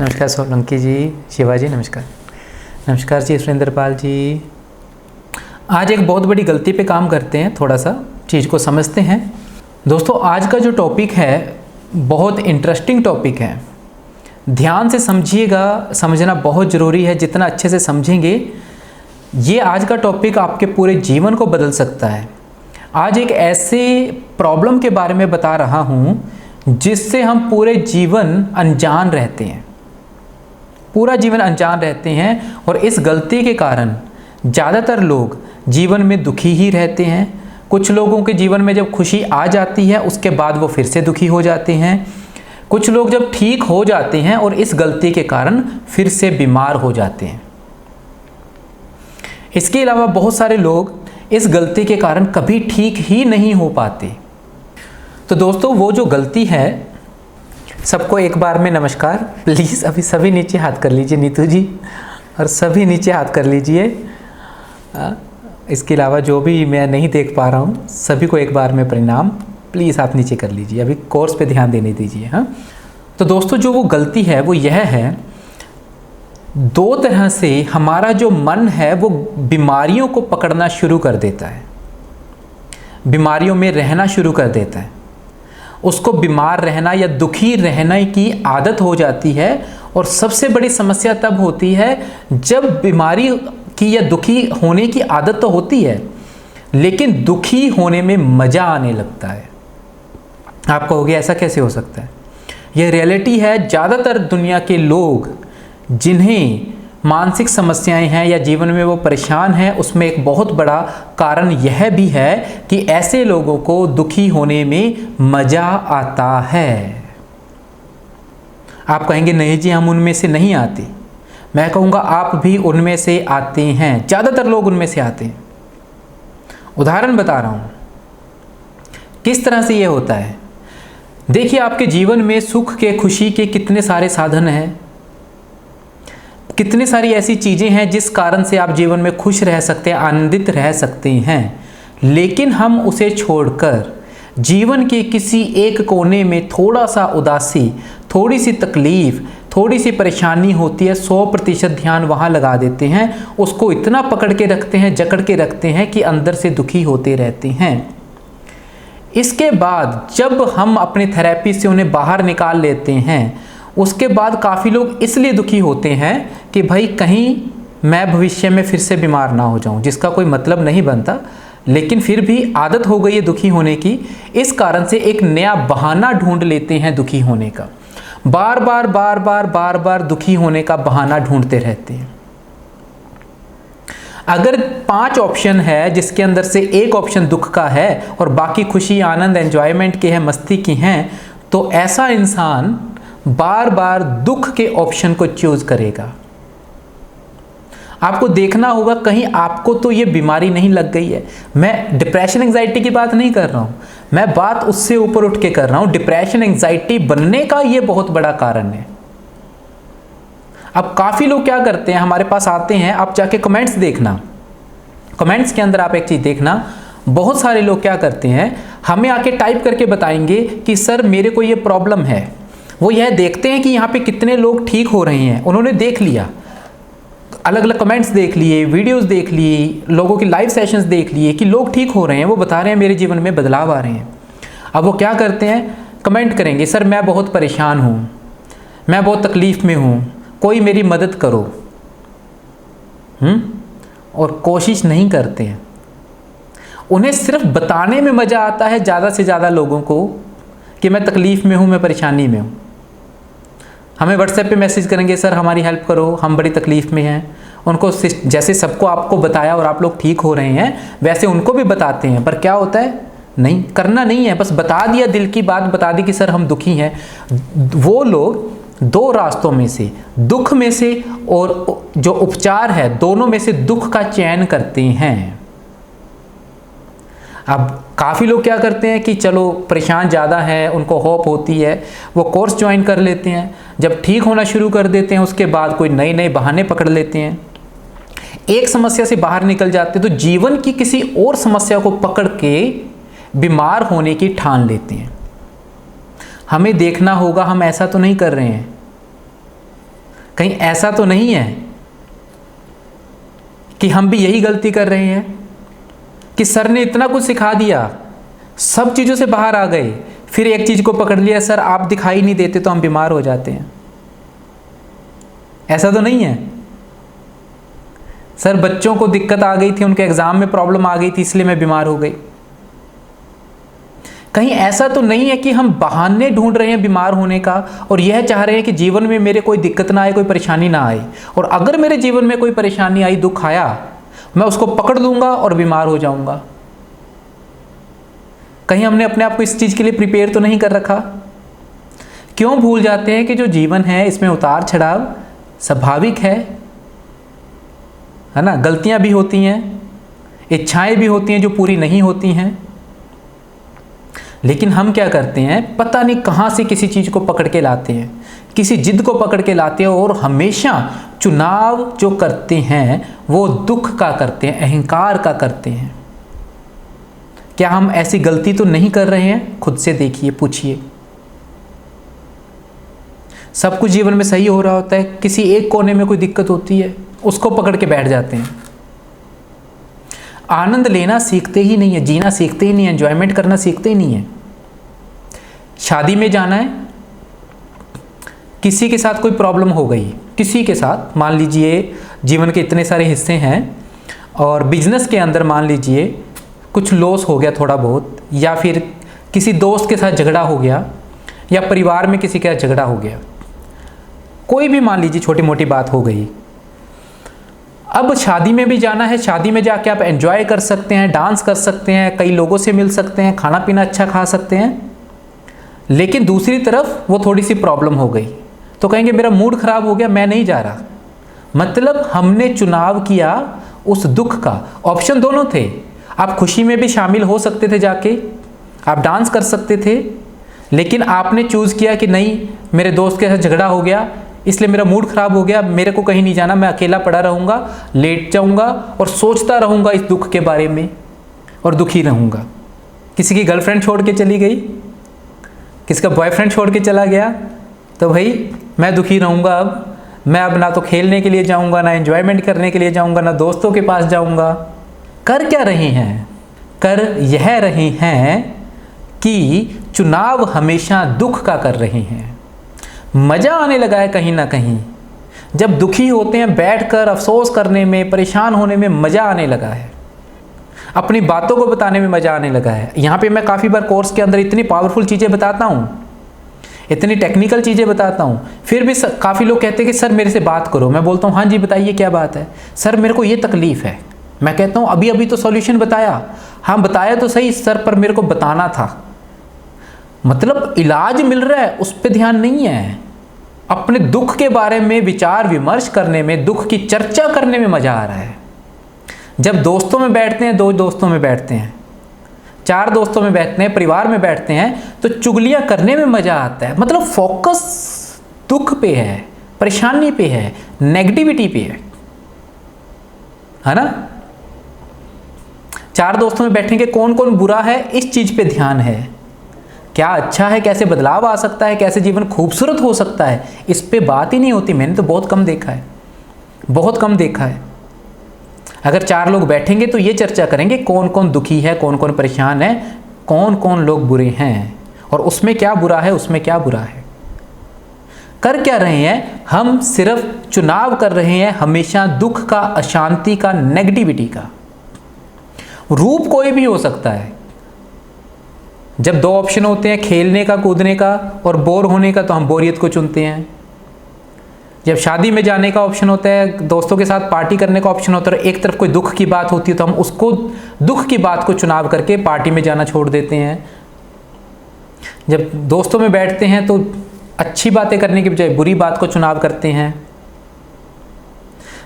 नमस्कार सोलंकी जी, शिवाजी नमस्कार। नमस्कार जी सुरेंद्रपाल जी। आज एक बहुत बड़ी गलती पे काम करते हैं, थोड़ा सा चीज़ को समझते हैं। दोस्तों आज का जो टॉपिक है बहुत इंटरेस्टिंग टॉपिक है, ध्यान से समझिएगा, समझना बहुत ज़रूरी है। जितना अच्छे से समझेंगे ये आज का टॉपिक आपके पूरे जीवन को बदल सकता है। आज एक ऐसे प्रॉब्लम के बारे में बता रहा हूँ जिससे हम पूरे जीवन अनजान रहते हैं, पूरा जीवन अनजान रहते हैं और इस गलती के कारण ज़्यादातर लोग जीवन में दुखी ही रहते हैं। कुछ लोगों के जीवन में जब खुशी आ जाती है उसके बाद वो फिर से दुखी हो जाते हैं। कुछ लोग जब ठीक हो जाते हैं और इस गलती के कारण फिर से बीमार हो जाते हैं। इसके अलावा बहुत सारे लोग इस गलती के कारण कभी ठीक ही नहीं हो पाते। तो दोस्तों वो जो गलती है, सबको एक बार में नमस्कार। प्लीज़ अभी सभी नीचे हाथ कर लीजिए, नीतू जी और सभी नीचे हाथ कर लीजिए। इसके अलावा जो भी मैं नहीं देख पा रहा हूँ सभी को एक बार में प्रणाम। प्लीज़ हाथ नीचे कर लीजिए, अभी कोर्स पे ध्यान देने दीजिए। हाँ, तो दोस्तों जो वो गलती है वो यह है, दो तरह से हमारा जो मन है वो बीमारियों को पकड़ना शुरू कर देता है, बीमारियों में रहना शुरू कर देता है। उसको बीमार रहना या दुखी रहने की आदत हो जाती है। और सबसे बड़ी समस्या तब होती है जब बीमारी की या दुखी होने की आदत तो होती है लेकिन दुखी होने में मज़ा आने लगता है। आप कहोगे ऐसा कैसे हो सकता है? यह रियलिटी है। ज़्यादातर दुनिया के लोग जिन्हें मानसिक समस्याएं हैं या जीवन में वो परेशान हैं, उसमें एक बहुत बड़ा कारण यह भी है कि ऐसे लोगों को दुखी होने में मज़ा आता है। आप कहेंगे नहीं जी हम उनमें से नहीं आते। मैं कहूँगा आप भी उनमें से आते हैं, ज़्यादातर लोग उनमें से आते हैं। उदाहरण बता रहा हूँ किस तरह से ये होता है। देखिए आपके जीवन में सुख के, खुशी के कितने सारे साधन हैं, कितनी सारी ऐसी चीज़ें हैं जिस कारण से आप जीवन में खुश रह सकते हैं, आनंदित रह सकते हैं। लेकिन हम उसे छोड़कर जीवन के किसी एक कोने में थोड़ा सा उदासी, थोड़ी सी तकलीफ, थोड़ी सी परेशानी होती है, 100% ध्यान वहाँ लगा देते हैं। उसको इतना पकड़ के रखते हैं, जकड़ के रखते हैं कि अंदर से दुखी होते रहते हैं। इसके बाद जब हम अपनी थेरेपी से उन्हें बाहर निकाल लेते हैं, उसके बाद काफ़ी लोग इसलिए दुखी होते हैं कि भाई कहीं मैं भविष्य में फिर से बीमार ना हो जाऊं, जिसका कोई मतलब नहीं बनता, लेकिन फिर भी आदत हो गई है दुखी होने की। इस कारण से एक नया बहाना ढूंढ लेते हैं दुखी होने का। बार बार दुखी होने का बहाना ढूंढते रहते हैं। अगर 5 ऑप्शन है जिसके अंदर से एक ऑप्शन दुख का है और बाकी खुशी, आनंद, एंजॉयमेंट के हैं, मस्ती की हैं, तो ऐसा इंसान बार बार दुख के ऑप्शन को चूज करेगा। आपको देखना होगा कहीं आपको तो ये बीमारी नहीं लग गई है। मैं डिप्रेशन एंजाइटी की बात नहीं कर रहा हूं, मैं बात उससे ऊपर उठ के कर रहा हूं। डिप्रेशन एंजाइटी बनने का ये बहुत बड़ा कारण है। अब काफी लोग क्या करते हैं, हमारे पास आते हैं, आप जाके कमेंट्स देखना, कमेंट्स के अंदर आप एक चीज देखना, बहुत सारे लोग क्या करते हैं, हमें आके टाइप करके बताएंगे कि सर मेरे को ये प्रॉब्लम है। वो यह देखते हैं कि यहाँ पे कितने लोग ठीक हो रहे हैं, उन्होंने देख लिया, अलग अलग कमेंट्स देख लिए, वीडियोस देख लिए, लोगों की लाइव सेशंस देख लिए कि लोग ठीक हो रहे हैं, वो बता रहे हैं मेरे जीवन में बदलाव आ रहे हैं। अब वो क्या करते हैं, कमेंट करेंगे सर मैं बहुत परेशान हूँ, मैं बहुत तकलीफ़ में हूँ, कोई मेरी मदद करो। और कोशिश नहीं करते हैं। उन्हें सिर्फ बताने में मज़ा आता है ज़्यादा से ज़्यादा लोगों को कि मैं तकलीफ़ में हूँ, मैं परेशानी में हूँ। हमें व्हाट्सएप पे मैसेज करेंगे सर हमारी हेल्प करो, हम बड़ी तकलीफ़ में हैं। उनको जैसे सबको आपको बताया और आप लोग ठीक हो रहे हैं वैसे उनको भी बताते हैं, पर क्या होता है, नहीं करना नहीं है, बस बता दिया, दिल की बात बता दी कि सर हम दुखी हैं। वो लोग 2 रास्तों में से, दुख में से और जो उपचार है दोनों में से दुख का चयन करते हैं। अब काफ़ी लोग क्या करते हैं कि चलो परेशान ज़्यादा है, उनको होप होती है, वो कोर्स ज्वाइन कर लेते हैं। जब ठीक होना शुरू कर देते हैं उसके बाद कोई नए नए बहाने पकड़ लेते हैं, एक समस्या से बाहर निकल जाते हैं तो जीवन की किसी और समस्या को पकड़ के बीमार होने की ठान लेते हैं। हमें देखना होगा हम ऐसा तो नहीं कर रहे हैं। कहीं ऐसा तो नहीं है कि हम भी यही गलती कर रहे हैं कि सर ने इतना कुछ सिखा दिया, सब चीज़ों से बाहर आ गए, फिर एक चीज़ को पकड़ लिया, सर आप दिखाई नहीं देते तो हम बीमार हो जाते हैं। ऐसा तो नहीं है। सर बच्चों को दिक्कत आ गई थी, उनके एग्ज़ाम में प्रॉब्लम आ गई थी, इसलिए मैं बीमार हो गई। कहीं ऐसा तो नहीं है कि हम बहाने ढूंढ रहे हैं बीमार होने का और यह चाह रहे हैं कि जीवन में मेरे कोई दिक्कत ना आए, कोई परेशानी ना आए, और अगर मेरे जीवन में कोई परेशानी आई, दुख आया, मैं उसको पकड़ लूँगा और बीमार हो जाऊँगा। कहीं हमने अपने आप को इस चीज़ के लिए प्रिपेयर तो नहीं कर रखा? क्यों भूल जाते हैं कि जो जीवन है इसमें उतार चढ़ाव स्वाभाविक है ना? गलतियां भी होती हैं, इच्छाएं भी होती हैं जो पूरी नहीं होती हैं, लेकिन हम क्या करते हैं, पता नहीं कहाँ से किसी चीज़ को पकड़ के लाते हैं, किसी जिद को पकड़ के लाते हैं, और हमेशा चुनाव जो करते हैं वो दुख का करते हैं, अहंकार का करते हैं। क्या हम ऐसी गलती तो नहीं कर रहे हैं? खुद से देखिए, पूछिए। सब कुछ जीवन में सही हो रहा होता है, किसी एक कोने में कोई दिक्कत होती है, उसको पकड़ के बैठ जाते हैं। आनंद लेना सीखते ही नहीं है, जीना सीखते ही नहीं है, एंजॉयमेंट करना सीखते ही नहीं है। शादी में जाना है, किसी के साथ कोई प्रॉब्लम हो गई, किसी के साथ, मान लीजिए जीवन के इतने सारे हिस्से हैं और बिजनेस के अंदर मान लीजिए कुछ लॉस हो गया थोड़ा बहुत, या फिर किसी दोस्त के साथ झगड़ा हो गया, या परिवार में किसी के साथ झगड़ा हो गया, कोई भी मान लीजिए छोटी मोटी बात हो गई। अब शादी में भी जाना है, शादी में जाके आप एंजॉय कर सकते हैं, डांस कर सकते हैं, कई लोगों से मिल सकते हैं, खाना पीना अच्छा खा सकते हैं, लेकिन दूसरी तरफ वो थोड़ी सी प्रॉब्लम हो गई तो कहेंगे मेरा मूड खराब हो गया, मैं नहीं जा रहा। मतलब हमने चुनाव किया उस दुख का। ऑप्शन दोनों थे, आप खुशी में भी शामिल हो सकते थे, जाके आप डांस कर सकते थे, लेकिन आपने चूज़ किया कि नहीं, मेरे दोस्त के साथ झगड़ा हो गया इसलिए मेरा मूड ख़राब हो गया, मेरे को कहीं नहीं जाना, मैं अकेला पड़ा रहूँगा, लेट जाऊँगा और सोचता रहूँगा इस दुख के बारे में और दुखी रहूँगा। किसी की गर्लफ्रेंड छोड़ के चली गई, किसी का बॉयफ्रेंड छोड़ के चला गया, तो भाई मैं दुखी रहूँगा। अब मैं अब ना तो खेलने के लिए जाऊँगा, ना एंजॉयमेंट करने के लिए जाऊँगा, ना दोस्तों के पास जाऊँगा। कर क्या रहे हैं? कर यह रहे हैं कि चुनाव हमेशा दुख का कर रहे हैं। मज़ा आने लगा है कहीं ना कहीं, जब दुखी होते हैं बैठकर अफसोस करने में, परेशान होने में मज़ा आने लगा है, अपनी बातों को बताने में मज़ा आने लगा है। यहाँ पे मैं काफ़ी बार कोर्स के अंदर इतनी पावरफुल चीज़ें बताता हूँ, इतनी टेक्निकल चीज़ें बताता हूँ, फिर भी काफ़ी लोग कहते हैं कि सर मेरे से बात करो। मैं बोलता हूँ हाँ जी बताइए क्या बात है। सर मेरे को ये तकलीफ़ है। मैं कहता हूँ अभी अभी तो सॉल्यूशन बताया। हाँ बताया तो सही सर, पर मेरे को बताना था। मतलब इलाज मिल रहा है उस पर ध्यान नहीं है, अपने दुख के बारे में विचार विमर्श करने में, दुख की चर्चा करने में मज़ा आ रहा है। जब दोस्तों में बैठते हैं, 2 दोस्तों में बैठते हैं, 4 दोस्तों में बैठते हैं, परिवार में बैठते हैं, तो चुगलियाँ करने में मज़ा आता है। मतलब फोकस दुख पे है, परेशानी पे है, नेगेटिविटी पे है ना। 4 दोस्तों में बैठेंगे, कौन कौन बुरा है इस चीज़ पे ध्यान है, क्या अच्छा है, कैसे बदलाव आ सकता है, कैसे जीवन खूबसूरत हो सकता है, इस पे बात ही नहीं होती। मैंने तो बहुत कम देखा है, बहुत कम देखा है। अगर 4 लोग बैठेंगे तो ये चर्चा करेंगे कौन कौन दुखी है, कौन कौन परेशान है, कौन कौन लोग बुरे हैं और उसमें क्या बुरा है, उसमें क्या बुरा है। कर क्या रहे हैं? हम सिर्फ चुनाव कर रहे हैं हमेशा दुख का, अशांति का, नेगेटिविटी का। रूप कोई भी हो सकता है। जब 2 ऑप्शन होते हैं, खेलने का, कूदने का और बोर होने का, तो हम बोरियत को चुनते हैं। जब शादी में जाने का ऑप्शन होता है, दोस्तों के साथ पार्टी करने का ऑप्शन होता है, एक तरफ कोई दुख की बात होती है तो हम उसको, दुख की बात को चुनाव करके पार्टी में जाना छोड़ देते हैं। जब दोस्तों में बैठते हैं तो अच्छी बातें करने की बजाय बुरी बात को चुनाव करते हैं।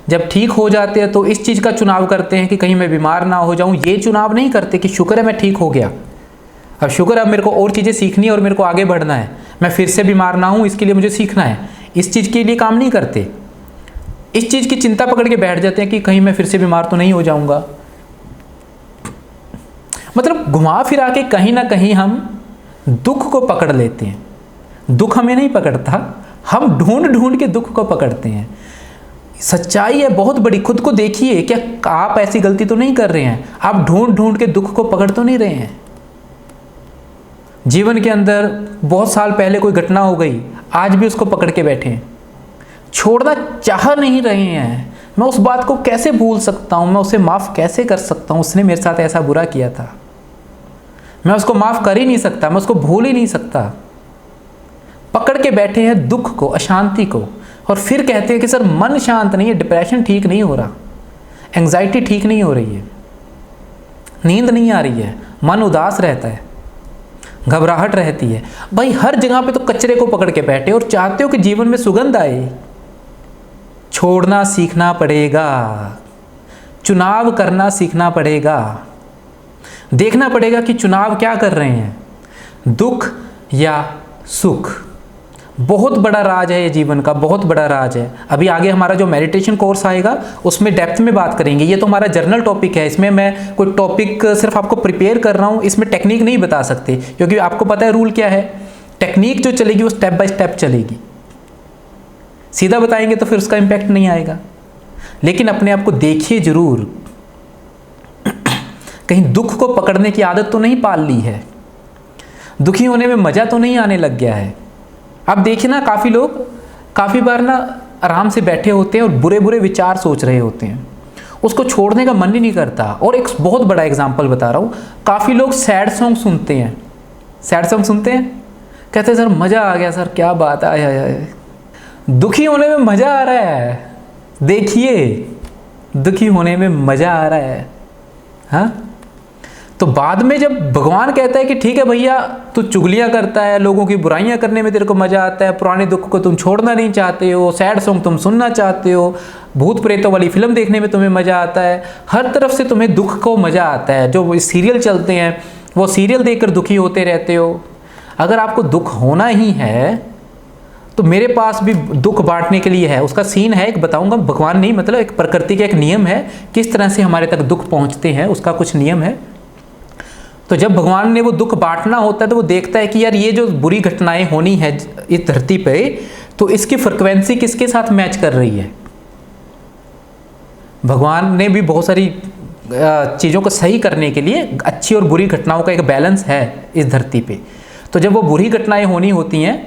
जब ठीक हो जाते हैं तो इस चीज़ का चुनाव करते हैं कि कहीं मैं बीमार ना हो जाऊं। ये चुनाव नहीं करते कि शुक्र है मैं ठीक हो गया, अब शुक्र, अब मेरे को और चीज़ें सीखनी है और मेरे को आगे बढ़ना है, मैं फिर से बीमार ना हूँ, इसके लिए मुझे सीखना है। इस चीज़ के लिए काम नहीं करते, इस चीज़ की चिंता पकड़ के बैठ जाते हैं कि कहीं मैं फिर से बीमार तो नहीं हो जाऊँगा। मतलब घुमा फिरा के कहीं ना कहीं हम दुख को पकड़ लेते हैं। दुख हमें नहीं पकड़ता, हम ढूंढ ढूंढ के दुख को पकड़ते हैं। सच्चाई है बहुत बड़ी, खुद को देखिए, क्या आप ऐसी गलती तो नहीं कर रहे हैं? आप ढूंढ ढूंढ के दुख को पकड़ तो नहीं रहे हैं? जीवन के अंदर बहुत साल पहले कोई घटना हो गई, आज भी उसको पकड़ के बैठे हैं, छोड़ना चाह नहीं रहे हैं। मैं उस बात को कैसे भूल सकता हूँ, मैं उसे माफ़ कैसे कर सकता हूँ, उसने मेरे साथ ऐसा बुरा किया था, मैं उसको माफ़ कर ही नहीं सकता, मैं उसको भूल ही नहीं सकता। पकड़ के बैठे हैं दुख को, अशांति को, और फिर कहते हैं कि सर मन शांत नहीं है, डिप्रेशन ठीक नहीं हो रहा, एंग्जाइटी ठीक नहीं हो रही है, नींद नहीं आ रही है, मन उदास रहता है, घबराहट रहती है। भाई हर जगह पे तो कचरे को पकड़ के बैठे और चाहते हो कि जीवन में सुगंध आए। छोड़ना सीखना पड़ेगा, चुनाव करना सीखना पड़ेगा, देखना पड़ेगा कि चुनाव क्या कर रहे हैं, दुख या सुख। बहुत बड़ा राज है ये जीवन का, बहुत बड़ा राज है। अभी आगे हमारा जो मेडिटेशन कोर्स आएगा उसमें डेप्थ में बात करेंगे। ये तो हमारा जर्नल टॉपिक है, इसमें मैं कोई टॉपिक सिर्फ आपको प्रिपेयर कर रहा हूँ, इसमें टेक्निक नहीं बता सकते, क्योंकि आपको पता है रूल क्या है, टेक्निक जो चलेगी वो स्टेप बाय स्टेप चलेगी। सीधा बताएंगे तो फिर उसका इम्पैक्ट नहीं आएगा। लेकिन अपने आप को देखिए जरूर, कहीं दुख को पकड़ने की आदत तो नहीं पाल ली है, दुखी होने में मज़ा तो नहीं आने लग गया है। अब देखिए ना, काफ़ी लोग काफ़ी बार ना आराम से बैठे होते हैं और बुरे बुरे विचार सोच रहे होते हैं, उसको छोड़ने का मन ही नहीं करता। और एक बहुत बड़ा एग्जांपल बता रहा हूँ, काफ़ी लोग सैड सॉन्ग सुनते हैं, सैड सॉन्ग सुनते हैं, कहते हैं सर मज़ा आ गया, सर क्या बात है, दुखी होने में मज़ा आ रहा है। देखिए दुखी होने में मज़ा आ रहा है, हाँ। तो बाद में जब भगवान कहता है कि ठीक है भैया तू चुगलियाँ करता है, लोगों की बुराइयाँ करने में तेरे को मज़ा आता है, पुराने दुख को तुम छोड़ना नहीं चाहते हो, सैड सॉन्ग तुम सुनना चाहते हो, भूत प्रेतों वाली फिल्म देखने में तुम्हें मज़ा आता है, हर तरफ से तुम्हें दुख को मज़ा आता है, जो सीरियल चलते हैं वो सीरियल देखकर दुखी होते रहते हो। अगर आपको दुख होना ही है तो मेरे पास भी दुख बांटने के लिए है, उसका सीन है एक, बताऊंगा। भगवान नहीं, मतलब एक प्रकृति का एक नियम है, किस तरह से हमारे तक दुख पहुंचते हैं, उसका कुछ नियम है। तो जब भगवान ने वो दुख बांटना होता है तो वो देखता है कि यार ये जो बुरी घटनाएं होनी है इस धरती पे, तो इसकी फ्रिक्वेंसी किसके साथ मैच कर रही है। भगवान ने भी बहुत सारी चीज़ों को सही करने के लिए अच्छी और बुरी घटनाओं का एक बैलेंस है इस धरती पे। तो जब वो बुरी घटनाएं होनी होती हैं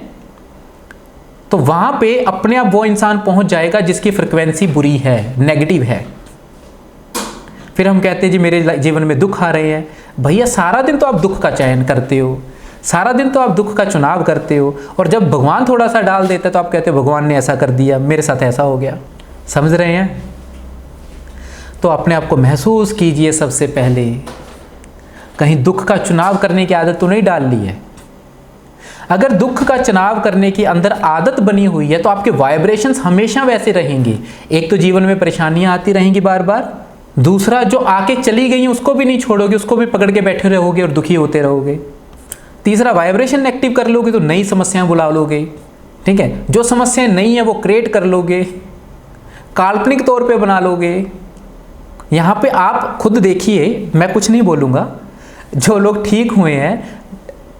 तो वहाँ पे अपने आप वो इंसान पहुँच जाएगा जिसकी फ्रिक्वेंसी बुरी है, नेगेटिव है। फिर हम कहते हैं जी मेरे जीवन में दुख आ रहे हैं। भैया सारा दिन तो आप दुख का चयन करते हो, सारा दिन तो आप दुख का चुनाव करते हो, और जब भगवान थोड़ा सा डाल देता है तो आप कहते हो भगवान ने ऐसा कर दिया, मेरे साथ ऐसा हो गया। समझ रहे हैं? तो अपने आप को महसूस कीजिए सबसे पहले, कहीं दुख का चुनाव करने की आदत तो नहीं डाल ली है। अगर दुख का चुनाव करने की अंदर आदत बनी हुई है तो आपके वाइब्रेशंस हमेशा वैसे रहेंगे। एक तो जीवन में परेशानियां आती रहेंगी बार बार, दूसरा जो आके चली गई हैं उसको भी नहीं छोड़ोगे, उसको भी पकड़ के बैठे रहोगे और दुखी होते रहोगे। तीसरा, वाइब्रेशन एक्टिव कर लोगे तो नई समस्याएं बुला लोगे, ठीक है। जो समस्याएं नहीं है वो क्रिएट कर लोगे, काल्पनिक तौर पे बना लोगे। यहाँ पे आप खुद देखिए, मैं कुछ नहीं बोलूँगा, जो लोग ठीक हुए हैं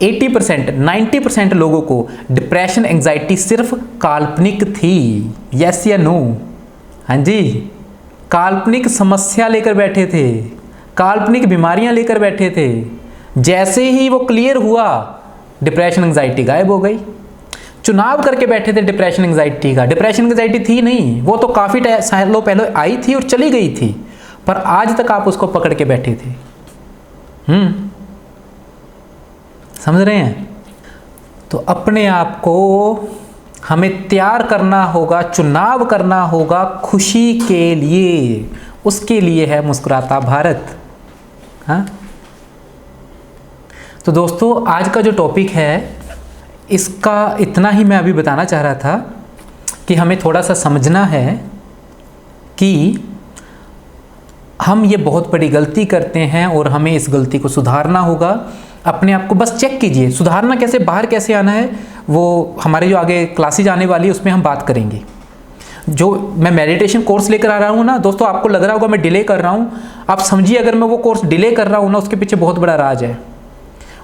80% 90% लोगों को डिप्रेशन एंजाइटी सिर्फ काल्पनिक थी। यस या नो? हाँ जी, काल्पनिक समस्या लेकर बैठे थे, काल्पनिक बीमारियां लेकर बैठे थे। जैसे ही वो क्लियर हुआ डिप्रेशन एंजाइटी गायब हो गई। चुनाव करके बैठे थे डिप्रेशन एंजाइटी का, डिप्रेशन एंजाइटी थी नहीं, वो तो काफ़ी सालों पहले आई थी और चली गई थी, पर आज तक आप उसको पकड़ के बैठे थे। समझ रहे हैं? तो अपने आप को हमें तैयार करना होगा, चुनाव करना होगा खुशी के लिए। उसके लिए है मुस्कुराता भारत। हाँ, तो दोस्तों आज का जो टॉपिक है इसका इतना ही मैं अभी बताना चाह रहा था कि हमें थोड़ा सा समझना है कि हम ये बहुत बड़ी गलती करते हैं और हमें इस गलती को सुधारना होगा। अपने आप को बस चेक कीजिए, सुधारना कैसे, बाहर कैसे आना है, वो हमारे जो आगे क्लासेज आने वाली है उसमें हम बात करेंगे। जो मैं मेडिटेशन कोर्स लेकर आ रहा हूँ ना दोस्तों, आपको लग रहा होगा मैं डिले कर रहा हूँ, आप समझिए अगर मैं वो कोर्स डिले कर रहा हूँ ना, उसके पीछे बहुत बड़ा राज है।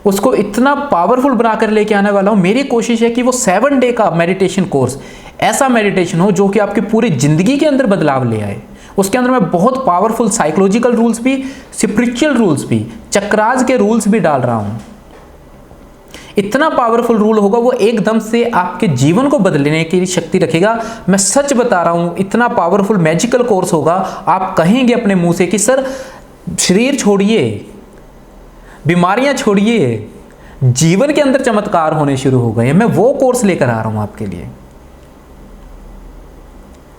उसको इतना पावरफुल बनाकर लेके आने वाला हूँ। मेरी कोशिश है कि वो 7 डे का मेडिटेशन कोर्स ऐसा मेडिटेशन हो जो कि आपकी पूरी ज़िंदगी के अंदर बदलाव ले आए। उसके अंदर मैं बहुत पावरफुल साइकोलॉजिकल रूल्स भी, स्पिरिचुअल रूल्स भी, चक्रास के रूल्स भी डाल रहा हूँ। इतना पावरफुल रूल होगा, वो एकदम से आपके जीवन को बदलने की शक्ति रखेगा। मैं सच बता रहा हूँ, इतना पावरफुल मैजिकल कोर्स होगा, आप कहेंगे अपने मुंह से कि सर शरीर छोड़िए, बीमारियां छोड़िए, जीवन के अंदर चमत्कार होने शुरू हो गए। मैं वो कोर्स लेकर आ रहा हूं आपके लिए,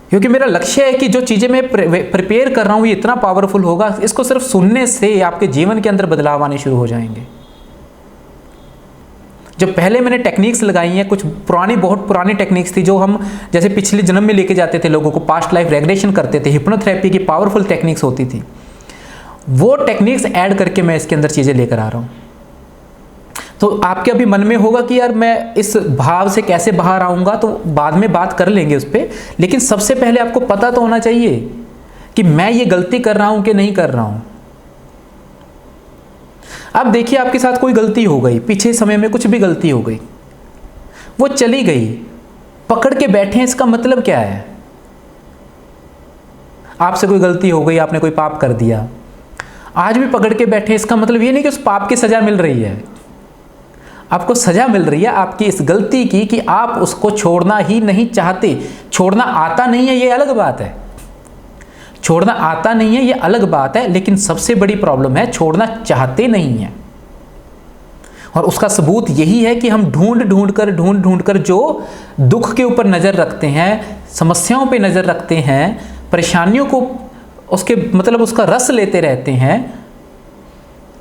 क्योंकि मेरा लक्ष्य है कि जो चीजें मैं प्रिपेयर कर रहा हूं ये इतना पावरफुल होगा, इसको सिर्फ सुनने से आपके जीवन के अंदर बदलाव आने शुरू हो जाएंगे। जो पहले मैंने टेक्निक्स लगाई हैं, कुछ पुरानी, बहुत पुरानी टेक्निक्स थी जो हम जैसे पिछले जन्म में लेके जाते थे लोगों को, पास्ट लाइफ रेग्रेशन करते थे, हिप्नोथेरेपी की पावरफुल टेक्निक्स होती थी, वो टेक्निक्स ऐड करके मैं इसके अंदर चीज़ें लेकर आ रहा हूँ। तो आपके अभी मन में होगा कि यार मैं इस भाव से कैसे बाहर आऊँगा, तो बाद में बात कर लेंगे उस पर, लेकिन सबसे पहले आपको पता तो होना चाहिए कि मैं ये गलती कर रहा हूँ कि नहीं कर रहा हूँ। अब देखिए आपके साथ कोई गलती हो गई, पीछे समय में कुछ भी गलती हो गई, वो चली गई, पकड़ के बैठे, इसका मतलब क्या है? आपसे कोई गलती हो गई, आपने कोई पाप कर दिया, आज भी पकड़ के बैठे, इसका मतलब ये नहीं कि उस पाप की सजा मिल रही है। आपको सजा मिल रही है आपकी इस गलती की कि आप उसको छोड़ना ही नहीं चाहते। छोड़ना आता नहीं है, ये अलग बात है। छोड़ना आता नहीं है ये अलग बात है, लेकिन सबसे बड़ी प्रॉब्लम है छोड़ना चाहते नहीं है। और उसका सबूत यही है कि हम ढूंढ ढूंढ कर जो दुख के ऊपर नज़र रखते हैं, समस्याओं पे नज़र रखते हैं, परेशानियों को उसके मतलब उसका रस लेते रहते हैं,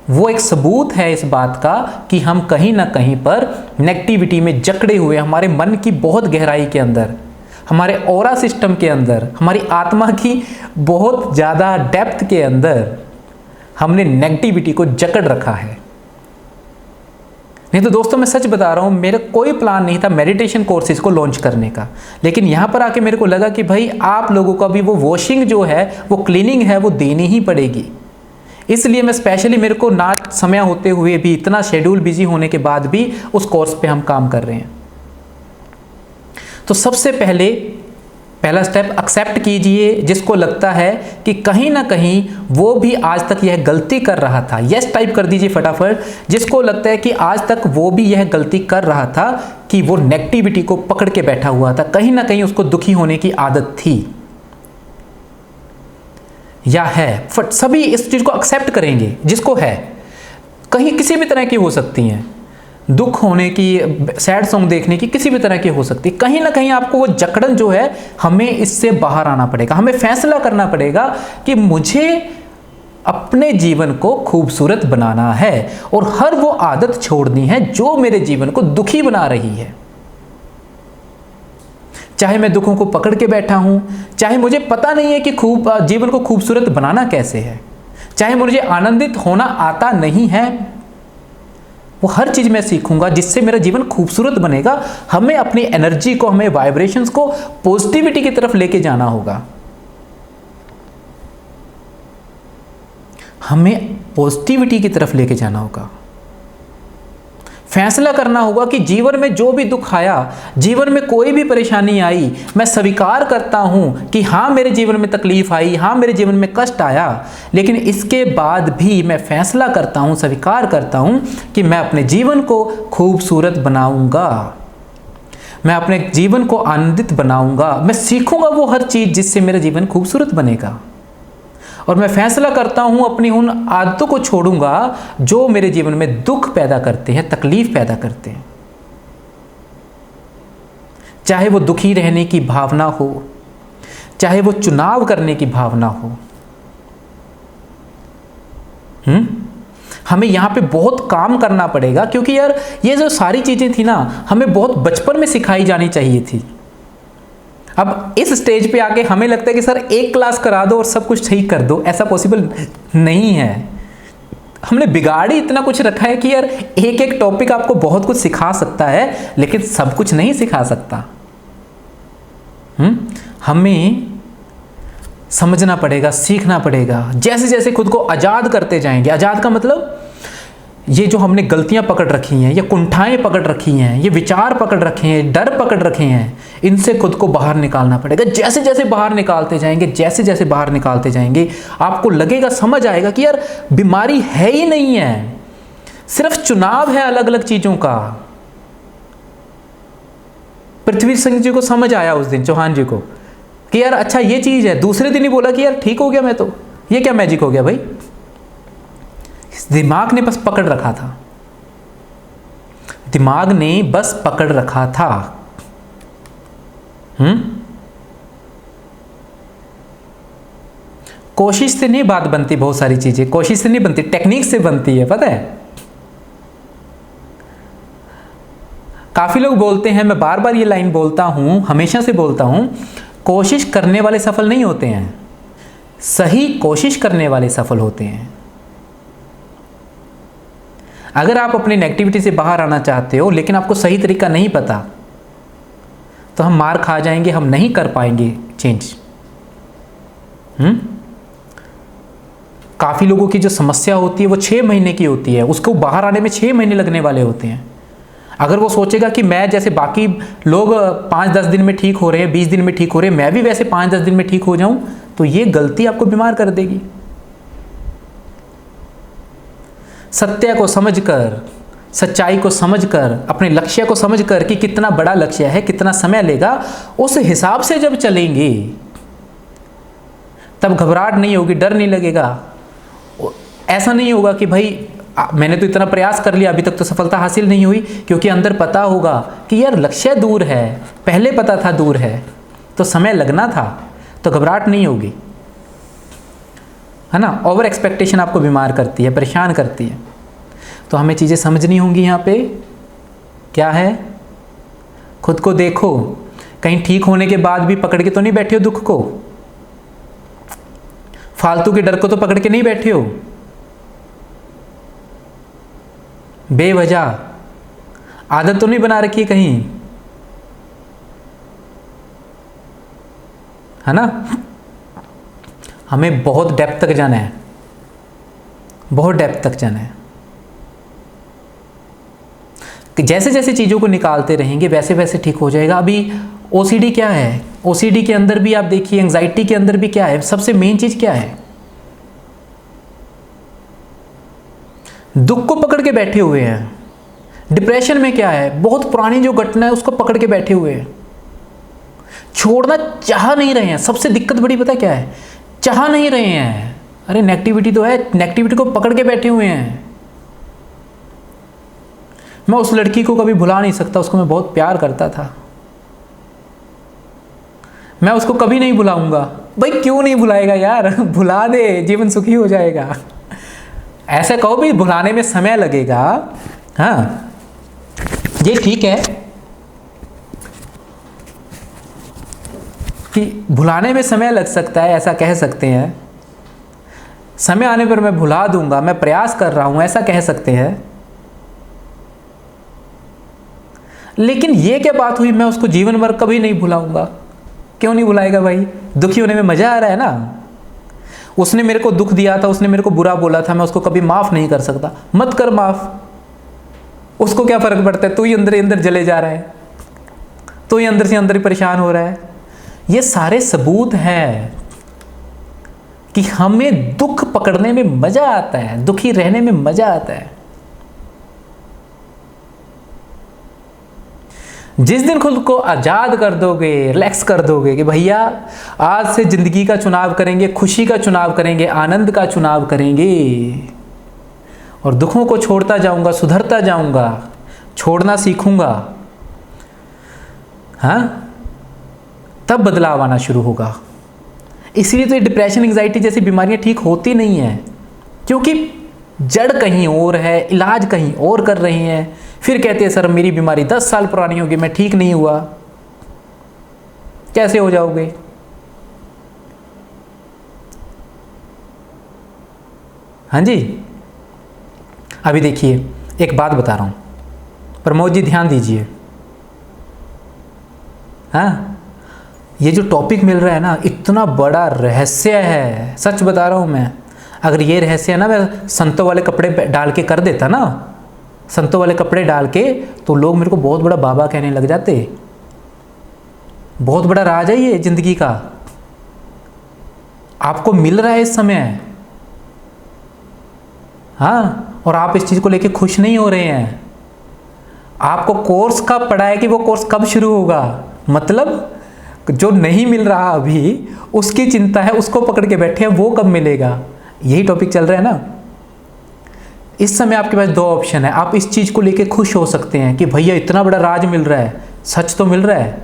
वो एक सबूत है इस बात का कि हम कहीं ना कहीं पर नेगेटिविटी में जकड़े हुए, हमारे मन की बहुत गहराई के अंदर, हमारे ऑरा सिस्टम के अंदर, हमारी आत्मा की बहुत ज़्यादा डेप्थ के अंदर हमने नेगेटिविटी को जकड़ रखा है। नहीं तो दोस्तों मैं सच बता रहा हूँ, मेरा कोई प्लान नहीं था मेडिटेशन कोर्सेज को लॉन्च करने का, लेकिन यहाँ पर आके मेरे को लगा कि भाई आप लोगों का भी वो वॉशिंग जो है, वो क्लीनिंग है, वो देनी ही पड़ेगी। इसलिए मैं स्पेशली, मेरे को ना समय होते हुए भी, इतना शेड्यूल बिजी होने के बाद भी उस कोर्स पे हम काम कर रहे हैं। तो सबसे पहला स्टेप एक्सेप्ट कीजिए जिसको लगता है कि कहीं ना कहीं वो भी आज तक यह गलती कर रहा था। यस टाइप कर दीजिए फटाफट, जिसको लगता है कि आज तक वो भी यह गलती कर रहा था कि वो नेगेटिविटी को पकड़ के बैठा हुआ था, कहीं ना कहीं उसको दुखी होने की आदत थी या है। सभी इस चीज को एक्सेप्ट करेंगे जिसको है, कहीं किसी भी तरह की हो सकती हैं, दुख होने की, सैड सॉन्ग देखने की, किसी भी तरह की हो सकती है। कहीं ना कहीं आपको वो जकड़न जो है, हमें इससे बाहर आना पड़ेगा। हमें फैसला करना पड़ेगा कि मुझे अपने जीवन को खूबसूरत बनाना है और हर वो आदत छोड़नी है जो मेरे जीवन को दुखी बना रही है। चाहे मैं दुखों को पकड़ के बैठा हूं, चाहे मुझे पता नहीं है कि जीवन को खूबसूरत बनाना कैसे है, चाहे मुझे आनंदित होना आता नहीं है, वो हर चीज मैं सीखूंगा जिससे मेरा जीवन खूबसूरत बनेगा। हमें अपनी एनर्जी को, हमें वाइब्रेशंस को पॉजिटिविटी की तरफ लेके जाना होगा। हमें पॉजिटिविटी की तरफ लेके जाना होगा। फैसला करना होगा कि जीवन में जो भी दुख आया, जीवन में कोई भी परेशानी आई, मैं स्वीकार करता हूं कि हाँ मेरे जीवन में तकलीफ आई, हाँ मेरे जीवन में कष्ट आया, लेकिन इसके बाद भी मैं फैसला करता हूं, स्वीकार करता हूं कि मैं अपने जीवन को खूबसूरत बनाऊंगा, मैं अपने जीवन को आनंदित बनाऊंगा, मैं सीखूंगा वो हर चीज जिससे मेरा जीवन खूबसूरत बनेगा। और मैं फैसला करता हूं अपनी उन आदतों को छोड़ूंगा जो मेरे जीवन में दुख पैदा करते हैं, तकलीफ पैदा करते हैं। चाहे वो दुखी रहने की भावना हो, चाहे वो चुनाव करने की भावना हो। हमें यहां पे बहुत काम करना पड़ेगा, क्योंकि यार ये जो सारी चीजें थी ना, हमें बहुत बचपन में सिखाई जानी चाहिए थी। अब इस स्टेज पे आके हमें लगता है कि सर एक क्लास करा दो और सब कुछ ठीक कर दो, ऐसा पॉसिबल नहीं है। हमने बिगाड़ी इतना कुछ रखा है कि यार एक एक टॉपिक आपको बहुत कुछ सिखा सकता है, लेकिन सब कुछ नहीं सिखा सकता। हमें समझना पड़ेगा, सीखना पड़ेगा। जैसे जैसे खुद को आजाद करते जाएंगे, आजाद का मतलब ये जो हमने गलतियां पकड़ रखी हैं, ये कुंठाएं पकड़ रखी हैं, ये विचार पकड़ रखे हैं, डर पकड़ रखे हैं, इनसे खुद को बाहर निकालना पड़ेगा। जैसे जैसे बाहर निकालते जाएंगे, जैसे जैसे बाहर निकालते जाएंगे, आपको लगेगा, समझ आएगा कि यार बीमारी है ही नहीं है, सिर्फ चुनाव है अलग अलग चीजों का। पृथ्वी सिंह जी को समझ आया उस दिन, चौहान जी को, कि यार अच्छा ये चीज है। दूसरे दिन ही बोला कि यार ठीक हो गया मैं तो, ये क्या मैजिक हो गया भाई। दिमाग ने बस पकड़ रखा था, दिमाग ने बस पकड़ रखा था। कोशिश से नहीं बात बनती, बहुत सारी चीजें कोशिश से नहीं बनती, टेक्निक से बनती है, पता है। काफी लोग बोलते हैं, मैं बार बार ये लाइन बोलता हूं, हमेशा से बोलता हूं, कोशिश करने वाले सफल नहीं होते हैं, सही कोशिश करने वाले सफल होते हैं। अगर आप अपनी नेगेटिविटी से बाहर आना चाहते हो लेकिन आपको सही तरीका नहीं पता, तो हम मार खा जाएंगे, हम नहीं कर पाएंगे चेंज। काफ़ी लोगों की जो समस्या होती है वो 6 महीने की होती है, उसको बाहर आने में 6 महीने लगने वाले होते हैं। अगर वो सोचेगा कि मैं जैसे बाकी लोग 5-10 दिन में ठीक हो रहे हैं, 20 दिन में ठीक हो रहे हैं, मैं भी वैसे 5-10 दिन में ठीक हो जाऊं, तो ये गलती आपको बीमार कर देगी। सत्य को समझकर, सच्चाई को समझकर, अपने लक्ष्य को समझकर कि कितना बड़ा लक्ष्य है, कितना समय लेगा, उस हिसाब से जब चलेंगे तब घबराहट नहीं होगी, डर नहीं लगेगा। ऐसा नहीं होगा कि भाई मैंने तो इतना प्रयास कर लिया, अभी तक तो सफलता हासिल नहीं हुई, क्योंकि अंदर पता होगा कि यार लक्ष्य दूर है, पहले पता था दूर है, तो समय लगना था, तो घबराहट नहीं होगी, है ना। ओवर एक्सपेक्टेशन आपको बीमार करती है, परेशान करती है। तो हमें चीज़ें समझनी होंगी। यहाँ पे क्या है, खुद को देखो, कहीं ठीक होने के बाद भी पकड़ के तो नहीं बैठे हो दुख को, फालतू के डर को तो पकड़ के नहीं बैठे हो, बेवजह आदत तो नहीं बना रखी है कहीं, है ना। हमें बहुत डेप्थ तक जाना है, बहुत डेप्थ तक जाना है। कि जैसे जैसे चीज़ों को निकालते रहेंगे वैसे वैसे ठीक हो जाएगा। अभी ओसीडी क्या है, ओसीडी के अंदर भी आप देखिए, एंजाइटी के अंदर भी क्या है, सबसे मेन चीज़ क्या है, दुख को पकड़ के बैठे हुए हैं। डिप्रेशन में क्या है, बहुत पुरानी जो घटना है उसको पकड़ के बैठे हुए हैं, छोड़ना चाह नहीं रहे हैं। सबसे दिक्कत बड़ी पता क्या है, चाह नहीं रहे हैं। अरे नेगेटिविटी तो है, नेगेटिविटी को पकड़ के बैठे हुए हैं। मैं उस लड़की को कभी भुला नहीं सकता, उसको मैं बहुत प्यार करता था, मैं उसको कभी नहीं भुलाऊंगा। भाई क्यों नहीं भुलाएगा यार, भुला दे, जीवन सुखी हो जाएगा। ऐसा कहो भी भुलाने में समय लगेगा, हाँ ये ठीक है कि भुलाने में समय लग सकता है, ऐसा कह सकते हैं। समय आने पर मैं भुला दूंगा, मैं प्रयास कर रहा हूं, ऐसा कह सकते हैं। लेकिन ये क्या बात हुई, मैं उसको जीवन भर कभी नहीं भुलाऊंगा। क्यों नहीं भुलाएगा भाई, दुखी होने में मजा आ रहा है ना। उसने मेरे को दुख दिया था, उसने मेरे को बुरा बोला था, मैं उसको कभी माफ नहीं कर सकता। मत कर माफ, उसको क्या फर्क पड़ता है, तू ही अंदर अंदर जले जा रहा है, तू ही अंदर से अंदर ही परेशान हो रहा है। ये सारे सबूत हैं कि हमें दुख पकड़ने में मजा आता है, दुखी रहने में मजा आता है। जिस दिन खुद को आज़ाद कर दोगे, रिलैक्स कर दोगे कि भैया आज से ज़िंदगी का चुनाव करेंगे, खुशी का चुनाव करेंगे, आनंद का चुनाव करेंगे, और दुखों को छोड़ता जाऊंगा, सुधरता जाऊंगा, छोड़ना सीखूंगा, हाँ, तब बदलाव आना शुरू होगा। इसलिए तो डिप्रेशन, एंजाइटी जैसी बीमारियां ठीक होती नहीं हैं, क्योंकि जड़ कहीं और है, इलाज कहीं और कर रहे हैं। फिर कहते हैं सर मेरी बीमारी 10 साल पुरानी होगी, मैं ठीक नहीं हुआ। कैसे हो जाओगे? हाँ जी, अभी देखिए एक बात बता रहा हूं, प्रमोद जी ध्यान दीजिए। हाँ, ये जो टॉपिक मिल रहा है ना, इतना बड़ा रहस्य है, सच बता रहा हूं मैं। अगर ये रहस्य है ना, मैं संतों वाले कपड़े डाल के कर देता ना, संतों वाले कपड़े डाल के, तो लोग मेरे को बहुत बड़ा बाबा कहने लग जाते। बहुत बड़ा राज है ये जिंदगी का, आपको मिल रहा है इस समय। हाँ, और आप इस चीज़ को लेके खुश नहीं हो रहे हैं। आपको कोर्स कब पड़ा है कि वो कोर्स कब शुरू होगा, मतलब जो नहीं मिल रहा अभी उसकी चिंता है, उसको पकड़ के बैठे हैं वो कब मिलेगा। यही टॉपिक चल रहा है ना। इस समय आपके पास दो ऑप्शन है, आप इस चीज़ को लेके खुश हो सकते हैं कि भैया इतना बड़ा राज मिल रहा है, सच तो मिल रहा है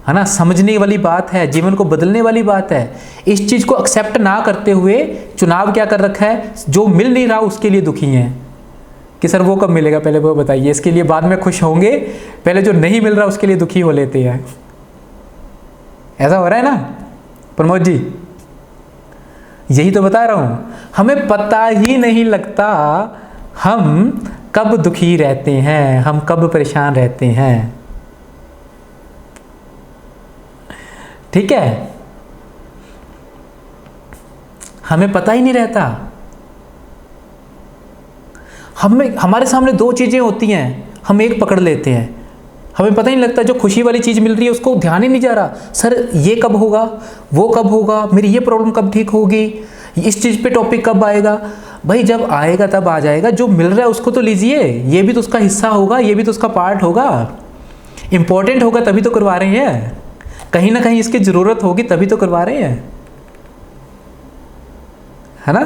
ना, समझने वाली बात है, जीवन को बदलने वाली बात है। इस चीज़ को एक्सेप्ट ना करते हुए चुनाव क्या कर रखा है, जो मिल नहीं रहा उसके लिए दुखी हैं कि सर वो कब मिलेगा, पहले वो बताइए, इसके लिए बाद में खुश होंगे, पहले जो नहीं मिल रहा उसके लिए दुखी हो लेते हैं। ऐसा हो रहा है ना प्रमोद जी, यही तो बता रहा हूं, हमें पता ही नहीं लगता हम कब दुखी रहते हैं, हम कब परेशान रहते हैं। ठीक है, हमें पता ही नहीं रहता। हमारे सामने दो चीजें होती हैं, हम एक पकड़ लेते हैं, हमें पता ही नहीं लगता। जो खुशी वाली चीज़ मिल रही है उसको ध्यान ही नहीं जा रहा, सर ये कब होगा, वो कब होगा, मेरी ये प्रॉब्लम कब ठीक होगी, इस चीज़ पे टॉपिक कब आएगा। भाई जब आएगा तब आ जाएगा, जो मिल रहा है उसको तो लीजिए, ये भी तो उसका हिस्सा होगा, ये भी तो उसका पार्ट होगा, इम्पोर्टेंट होगा तभी तो करवा रहे हैं, कहीं ना कहीं इसकी ज़रूरत होगी तभी तो करवा रहे हैं, है ना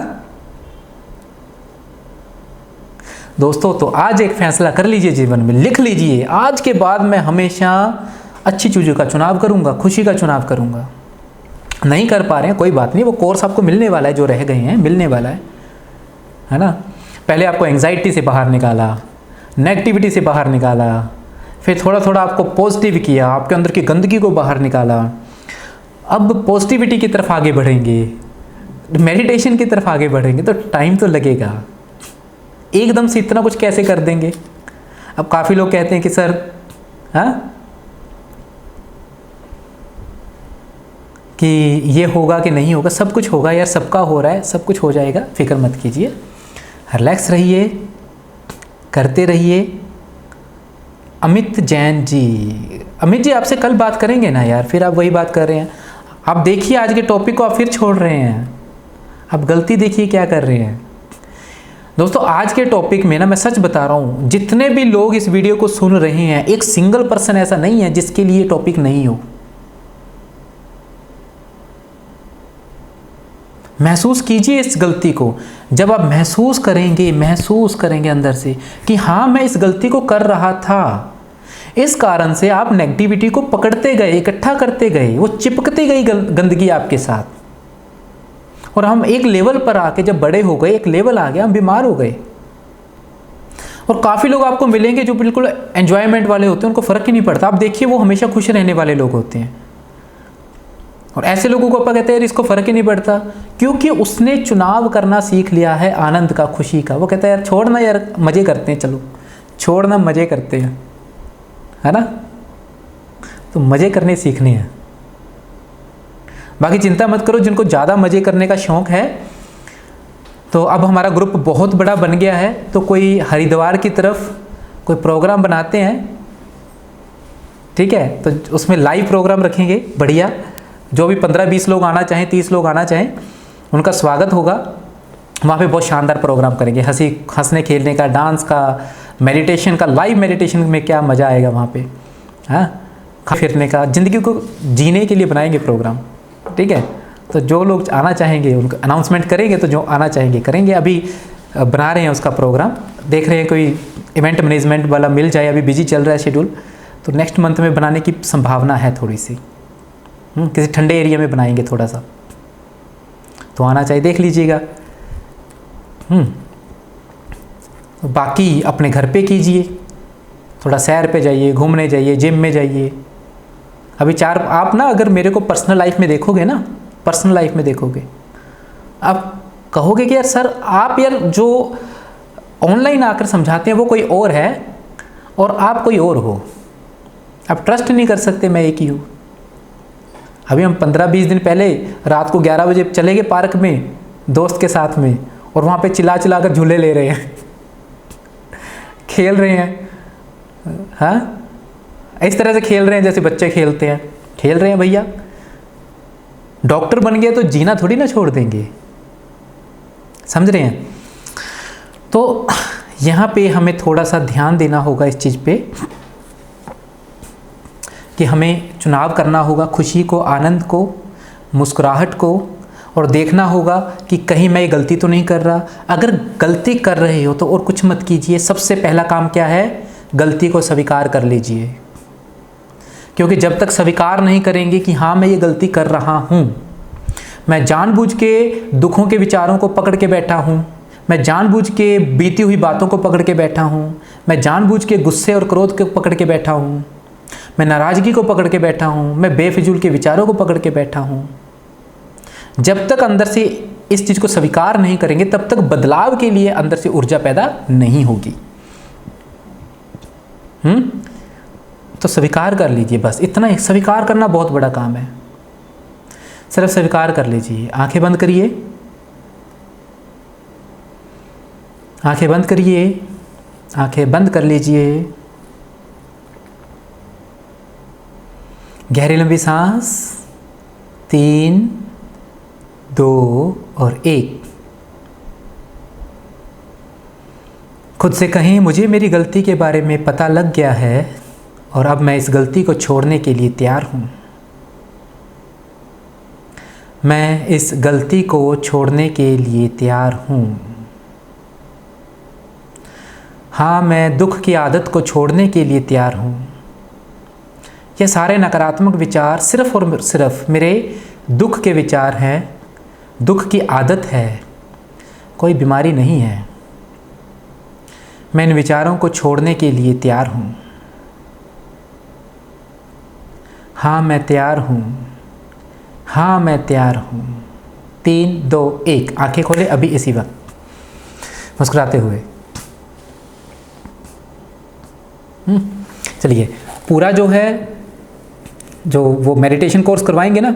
दोस्तों। तो आज एक फैसला कर लीजिए जीवन में, लिख लीजिए, आज के बाद मैं हमेशा अच्छी चीज़ों का चुनाव करूंगा, खुशी का चुनाव करूंगा। नहीं कर पा रहे हैं कोई बात नहीं, वो कोर्स आपको मिलने वाला है, जो रह गए हैं मिलने वाला है ना। पहले आपको एंग्जाइटी से बाहर निकाला, नेगेटिविटी से बाहर निकाला, फिर थोड़ा थोड़ा आपको पॉजिटिव किया, आपके अंदर की गंदगी को बाहर निकाला। अब पॉजिटिविटी की तरफ आगे बढ़ेंगे, मेडिटेशन की तरफ आगे बढ़ेंगे, तो टाइम तो लगेगा, एकदम से इतना कुछ कैसे कर देंगे। अब काफ़ी लोग कहते हैं कि सर हाँ कि ये होगा कि नहीं होगा, सब कुछ होगा यार, सबका हो रहा है, सब कुछ हो जाएगा, फिक्र मत कीजिए, रिलैक्स रहिए, करते रहिए। अमित जैन जी, अमित जी आपसे कल बात करेंगे ना यार, फिर आप वही बात कर रहे हैं। आप देखिए आज के टॉपिक को आप फिर छोड़ रहे हैं, आप गलती देखिए क्या कर रहे हैं। दोस्तों आज के टॉपिक में ना मैं सच बता रहा हूँ, जितने भी लोग इस वीडियो को सुन रहे हैं, एक सिंगल पर्सन ऐसा नहीं है जिसके लिए टॉपिक नहीं हो। महसूस कीजिए इस गलती को। जब आप महसूस करेंगे अंदर से कि हाँ मैं इस गलती को कर रहा था, इस कारण से आप नेगेटिविटी को पकड़ते गए, इकट्ठा करते गए, वो चिपकती गई गंदगी आपके साथ, और हम एक लेवल पर आके जब बड़े हो गए, एक लेवल आ गया, हम बीमार हो गए। और काफ़ी लोग आपको मिलेंगे जो बिल्कुल एंजॉयमेंट वाले होते हैं, उनको फ़र्क ही नहीं पड़ता। आप देखिए वो हमेशा खुश रहने वाले लोग होते हैं, और ऐसे लोगों को अपन कहते हैं यार इसको फ़र्क ही नहीं पड़ता, क्योंकि उसने चुनाव करना सीख लिया है आनंद का, खुशी का। वो कहता है यार छोड़ना यार, मज़े करते हैं, चलो छोड़ना, मज़े करते हैं, है ना। तो मज़े करने सीखने हैं, बाकी चिंता मत करो। जिनको ज़्यादा मज़े करने का शौक़ है, तो अब हमारा ग्रुप बहुत बड़ा बन गया है, तो कोई हरिद्वार की तरफ कोई प्रोग्राम बनाते हैं, ठीक है, तो उसमें लाइव प्रोग्राम रखेंगे बढ़िया। जो भी 15-20 लोग आना चाहें, 30 लोग आना चाहें, उनका स्वागत होगा। वहाँ पे बहुत शानदार प्रोग्राम करेंगे, हंसने खेलने का, डांस का, मेडिटेशन का। लाइव मेडिटेशन में क्या मज़ा आएगा वहाँ पे, हाँ, फिरने का, ज़िंदगी को जीने के लिए बनाएंगे प्रोग्राम, ठीक है। तो जो लोग आना चाहेंगे उनको अनाउंसमेंट करेंगे, तो जो आना चाहेंगे करेंगे। अभी बना रहे हैं उसका प्रोग्राम, देख रहे हैं कोई इवेंट मैनेजमेंट वाला मिल जाए, अभी बिजी चल रहा है शेड्यूल, तो नेक्स्ट मंथ में बनाने की संभावना है थोड़ी सी। किसी ठंडे एरिया में बनाएंगे थोड़ा सा, तो आना चाहिए, देख लीजिएगा। बाकी अपने घर पे कीजिए, थोड़ा सैर पे जाइए, घूमने जाइए, जिम में जाइए। अभी आप ना अगर मेरे को पर्सनल लाइफ में देखोगे ना, पर्सनल लाइफ में देखोगे, आप कहोगे कि यार सर आप यार जो ऑनलाइन आकर समझाते हैं वो कोई और है और आप कोई और हो, आप ट्रस्ट नहीं कर सकते मैं एक ही हूँ। अभी हम 15-20 दिन पहले रात को 11 बजे चले गए पार्क में, दोस्त के साथ में, और वहाँ पे चिल्ला चिल्ला कर झूले ले रहे हैं, खेल रहे हैं, हाँ इस तरह से खेल रहे हैं जैसे बच्चे खेलते हैं, खेल रहे हैं भैया। डॉक्टर बन गए तो जीना थोड़ी ना छोड़ देंगे, समझ रहे हैं। तो यहाँ पे हमें थोड़ा सा ध्यान देना होगा इस चीज़ पे कि हमें चुनाव करना होगा खुशी को, आनंद को, मुस्कुराहट को, और देखना होगा कि कहीं मैं ये गलती तो नहीं कर रहा। अगर गलती कर रहे हो तो और कुछ मत कीजिए, सबसे पहला काम क्या है, गलती को स्वीकार कर लीजिए। क्योंकि जब तक स्वीकार नहीं करेंगे कि हाँ मैं ये गलती कर रहा हूँ, मैं जानबूझ के दुखों के विचारों को पकड़ के बैठा हूँ, मैं जानबूझ के बीती हुई बातों को पकड़ के बैठा हूँ, मैं जानबूझ के गुस्से और क्रोध को पकड़ के बैठा हूँ, मैं नाराज़गी को पकड़ के बैठा हूँ, मैं बेफिजूल के विचारों को पकड़ के बैठा हूँ, जब तक अंदर से इस चीज़ को स्वीकार नहीं करेंगे तब तक बदलाव के लिए अंदर से ऊर्जा पैदा नहीं होगी। तो स्वीकार कर लीजिए, बस इतना ही। स्वीकार करना बहुत बड़ा काम है, सिर्फ स्वीकार कर लीजिए। आंखें बंद करिए, आंखें बंद करिए, आंखें बंद कर लीजिए। गहरी लंबी सांस, 3, 2 और 1। खुद से कहें, मुझे मेरी गलती के बारे में पता लग गया है और अब मैं इस गलती को छोड़ने के लिए तैयार हूँ। मैं इस गलती को छोड़ने के लिए तैयार हूँ। हाँ, मैं दुख की आदत को छोड़ने के लिए तैयार हूँ। ये सारे नकारात्मक विचार सिर्फ और सिर्फ मेरे दुख के विचार हैं, दुख की आदत है, कोई बीमारी नहीं है। मैं इन विचारों को छोड़ने के लिए तैयार हूँ। हाँ मैं तैयार हूँ, हाँ मैं तैयार हूँ। 3, 2, 1। आंखें खोले अभी इसी वक्त मुस्कुराते हुए। चलिए, पूरा जो है, जो वो मेडिटेशन कोर्स करवाएंगे ना,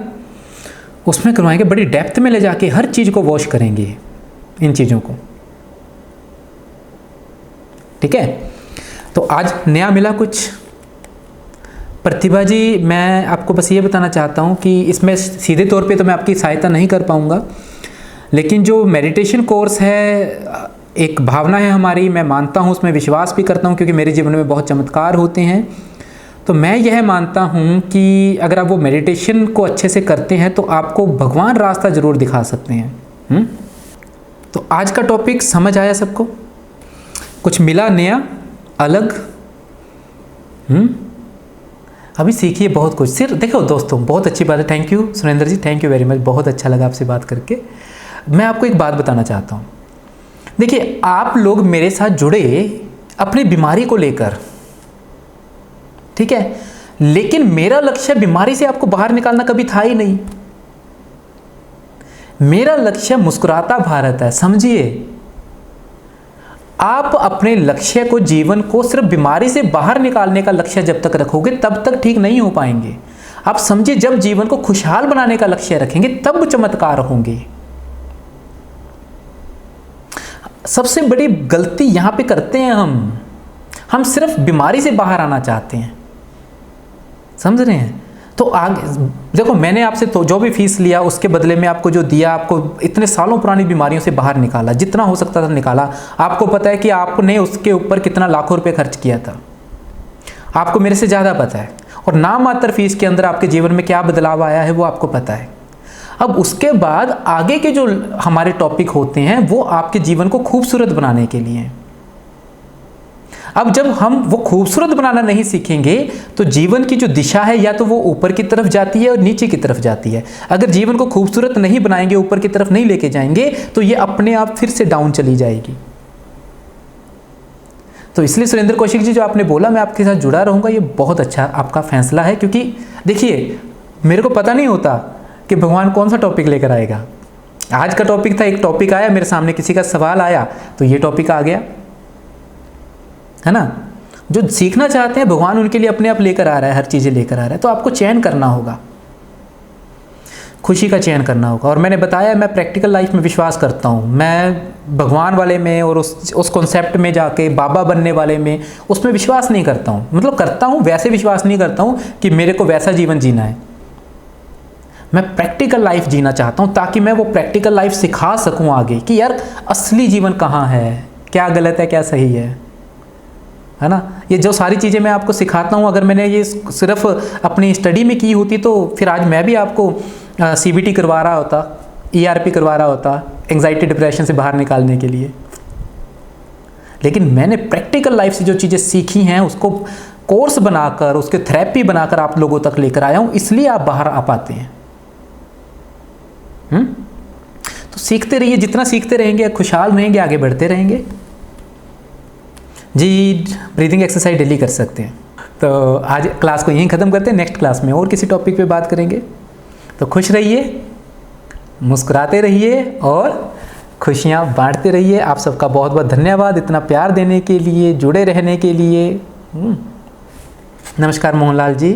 उसमें करवाएंगे बड़ी डेप्थ में ले जाके हर चीज़ को वॉश करेंगे, इन चीज़ों को। ठीक है, तो आज नया मिला कुछ। प्रतिभा जी, मैं आपको बस ये बताना चाहता हूँ कि इसमें सीधे तौर पे तो मैं आपकी सहायता नहीं कर पाऊँगा, लेकिन जो मेडिटेशन कोर्स है एक भावना है हमारी, मैं मानता हूँ, उसमें विश्वास भी करता हूँ, क्योंकि मेरे जीवन में बहुत चमत्कार होते हैं। तो मैं यह मानता हूँ कि अगर आप वो मेडिटेशन को अच्छे से करते हैं तो आपको भगवान रास्ता ज़रूर दिखा सकते हैं। तो आज का टॉपिक समझ आया सबको? कुछ मिला नया, अलग? अभी सीखिए बहुत कुछ। सिर्फ देखो दोस्तों, बहुत अच्छी बात है। Thank you Surendra ji, thank you very much, बहुत अच्छा लगा आपसे बात करके। मैं आपको एक बात बताना चाहता हूँ। देखिए, आप लोग मेरे साथ जुड़े अपनी बीमारी को लेकर, ठीक है, लेकिन मेरा लक्ष्य बीमारी से आपको बाहर निकालना कभी था ही नहीं। मेरा लक्ष्य मुस्कुराता भारत है, समझिए। आप अपने लक्ष्य को, जीवन को सिर्फ बीमारी से बाहर निकालने का लक्ष्य जब तक रखोगे तब तक ठीक नहीं हो पाएंगे। आप समझिए, जब जीवन को खुशहाल बनाने का लक्ष्य रखेंगे तब चमत्कार होंगे। सबसे बड़ी गलती यहां पे करते हैं हम सिर्फ बीमारी से बाहर आना चाहते हैं, समझ रहे हैं। तो आगे देखो, मैंने आपसे तो जो भी फीस लिया उसके बदले में आपको जो दिया, आपको इतने सालों पुरानी बीमारियों से बाहर निकाला, जितना हो सकता था निकाला। आपको पता है कि आपने उसके ऊपर कितना लाखों रुपए खर्च किया था, आपको मेरे से ज़्यादा पता है। और नाम मात्र फीस के अंदर आपके जीवन में क्या बदलाव आया है वो आपको पता है। अब उसके बाद आगे के जो हमारे टॉपिक होते हैं वो आपके जीवन को खूबसूरत बनाने के लिए। अब जब हम वो खूबसूरत बनाना नहीं सीखेंगे तो जीवन की जो दिशा है या तो वो ऊपर की तरफ जाती है और नीचे की तरफ जाती है। अगर जीवन को खूबसूरत नहीं बनाएंगे, ऊपर की तरफ नहीं लेके जाएंगे, तो ये अपने आप फिर से डाउन चली जाएगी। तो इसलिए सुरेंद्र कौशिक जी, जो आपने बोला मैं आपके साथ जुड़ा रहूंगा, ये बहुत अच्छा आपका फैसला है। क्योंकि देखिए, मेरे को पता नहीं होता कि भगवान कौन सा टॉपिक लेकर आएगा। आज का टॉपिक था, एक टॉपिक आया मेरे सामने, किसी का सवाल आया तो ये टॉपिक आ गया, है ना। जो सीखना चाहते हैं भगवान उनके लिए अपने आप लेकर आ रहा है, हर चीज़ें लेकर आ रहा है। तो आपको चयन करना होगा, खुशी का चयन करना होगा। और मैंने बताया मैं प्रैक्टिकल लाइफ में विश्वास करता हूँ, मैं भगवान वाले में और उस कॉन्सेप्ट में जाके बाबा बनने वाले में उसमें विश्वास नहीं करता हूँ। मतलब करता हूँ, वैसे विश्वास नहीं करता हूँ कि मेरे को वैसा जीवन जीना है। मैं प्रैक्टिकल लाइफ जीना चाहता हूँ ताकि मैं वो प्रैक्टिकल लाइफ सिखा सकूँ आगे कि यार असली जीवन कहाँ है, क्या गलत है क्या सही है ना। ये जो सारी चीज़ें मैं आपको सिखाता हूँ, अगर मैंने ये सिर्फ अपनी स्टडी में की होती तो फिर आज मैं भी आपको CBT करवा रहा होता, ERP करवा रहा होता, एंग्जाइटी डिप्रेशन से बाहर निकालने के लिए। लेकिन मैंने प्रैक्टिकल लाइफ से जो चीज़ें सीखी हैं उसको कोर्स बनाकर, उसके थेरेपी बनाकर आप लोगों तक लेकर आया हूँ, इसलिए आप बाहर आ पाते हैं। तो सीखते रहिए, जितना सीखते रहेंगे खुशहाल रहेंगे, आगे बढ़ते रहेंगे जी। ब्रीदिंग एक्सरसाइज डेली कर सकते हैं। तो आज क्लास को यहीं ख़त्म करते हैं, नेक्स्ट क्लास में और किसी टॉपिक पे बात करेंगे। तो खुश रहिए, मुस्कुराते रहिए और खुशियाँ बांटते रहिए। आप सबका बहुत बहुत धन्यवाद इतना प्यार देने के लिए, जुड़े रहने के लिए। नमस्कार मोहनलाल जी,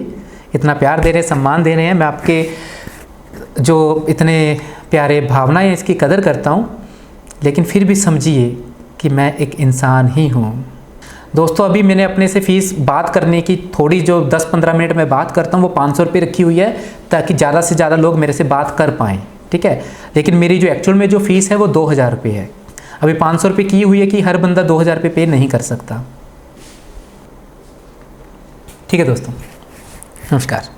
इतना प्यार दे रहे हैं, सम्मान दे रहे हैं। मैं आपके जो इतने प्यारे भावनाएं हैं इसकी कदर करता हूँ, लेकिन फिर भी समझिए कि मैं एक इंसान ही हूँ। दोस्तों अभी मैंने अपने से फ़ीस बात करने की थोड़ी जो 10-15 मिनट में बात करता हूँ वो 500 रुपये रखी हुई है ताकि ज़्यादा से ज़्यादा लोग मेरे से बात कर पाएँ, ठीक है। लेकिन मेरी जो एक्चुअल में जो फ़ीस है वो 2000 रुपये है। अभी 500 रुपये की हुई है कि हर बंदा 2000 रुपये पे नहीं कर सकता। ठीक है दोस्तों, नमस्कार।